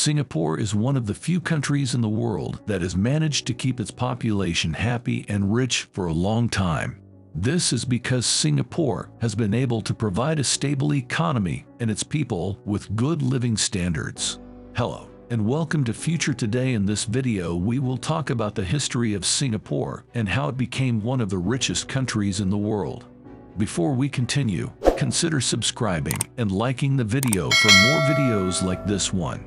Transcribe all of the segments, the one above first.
Singapore is one of the few countries in the world that has managed to keep its population happy and rich for a long time. This is because Singapore has been able to provide a stable economy and its people with good living standards. Hello, and welcome to Future Today. In this video, we will talk about the history of Singapore and how it became one of the richest countries in the world. Before we continue, consider subscribing and liking the video for more videos like this one.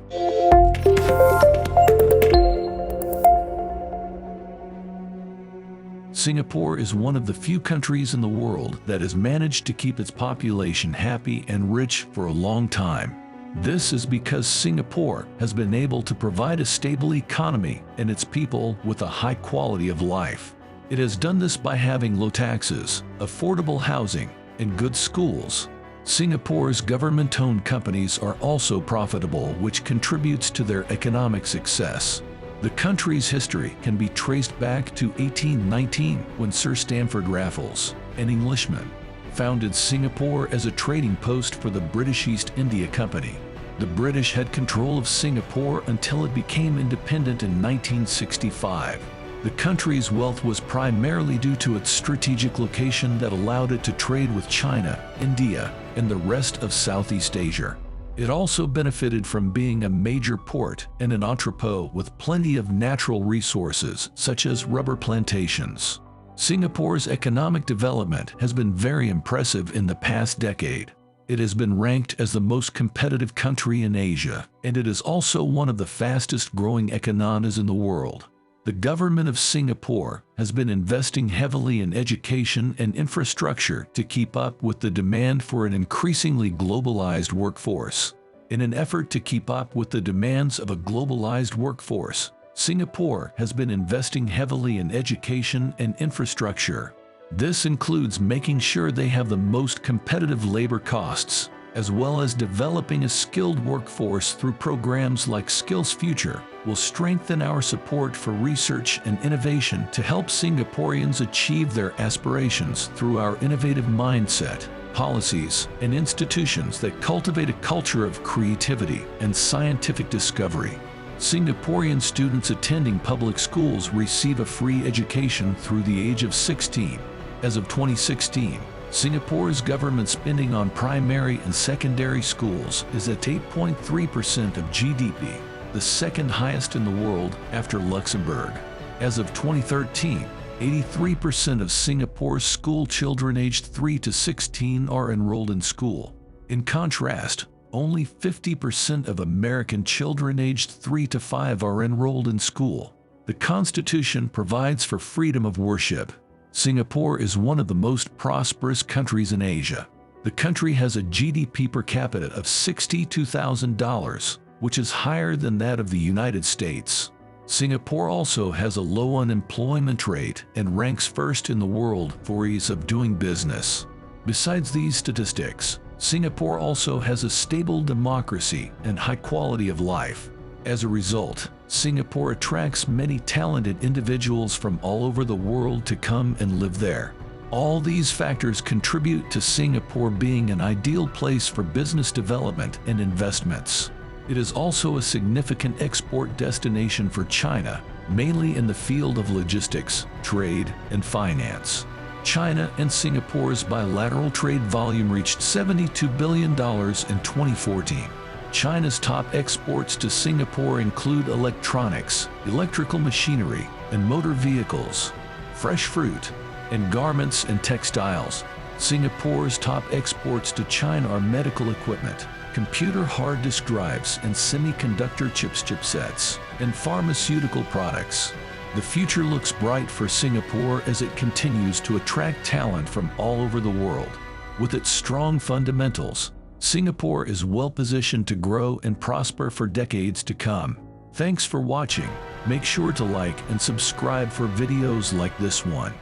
Singapore is one of the few countries in the world that has managed to keep its population happy and rich for a long time. This is because Singapore has been able to provide a stable economy and its people with a high quality of life. It has done this by having low taxes, affordable housing, and good schools. Singapore's government-owned companies are also profitable, which contributes to their economic success. The country's history can be traced back to 1819 when Sir Stamford Raffles, an Englishman, founded Singapore as a trading post for the British East India Company. The British had control of Singapore until it became independent in 1965. The country's wealth was primarily due to its strategic location that allowed it to trade with China, India, and the rest of Southeast Asia. It also benefited from being a major port and an entrepot with plenty of natural resources such as rubber plantations. Singapore's economic development has been very impressive in the past decade. It has been ranked as the most competitive country in Asia, and it is also one of the fastest growing economies in the world. The government of Singapore has been investing heavily in education and infrastructure to keep up with the demand for an increasingly globalized workforce. In an effort to keep up with the demands of a globalized workforce, Singapore has been investing heavily in education and infrastructure. This includes making sure they have the most competitive labor costs, as well as developing a skilled workforce through programs like Skills Future. Will strengthen our support for research and innovation to help Singaporeans achieve their aspirations through our innovative mindset, policies, and institutions that cultivate a culture of creativity and scientific discovery. Singaporean students attending public schools receive a free education through the age of 16. As of 2016, Singapore's government spending on primary and secondary schools is at 8.3% of GDP, the second highest in the world after Luxembourg. As of 2013, 83% of Singapore's school children aged 3 to 16 are enrolled in school. In contrast, only 50% of American children aged 3 to 5 are enrolled in school. The Constitution provides for freedom of worship. Singapore is one of the most prosperous countries in Asia. The country has a GDP per capita of $62,000, which is higher than that of the United States. Singapore also has a low unemployment rate and ranks first in the world for ease of doing business. Besides these statistics, Singapore also has a stable democracy and high quality of life. As a result, Singapore attracts many talented individuals from all over the world to come and live there. All these factors contribute to Singapore being an ideal place for business development and investments. It is also a significant export destination for China, mainly in the field of logistics, trade, and finance. China and Singapore's bilateral trade volume reached $72 billion in 2014. China's top exports to Singapore include electronics, electrical machinery, and motor vehicles, fresh fruit, and garments and textiles. Singapore's top exports to China are medical equipment, computer hard disk drives and semiconductor chipsets, and pharmaceutical products. The future looks bright for Singapore as it continues to attract talent from all over the world. With its strong fundamentals, Singapore is well positioned to grow and prosper for decades to come. Thanks for watching. Make sure to like and subscribe for videos like this one.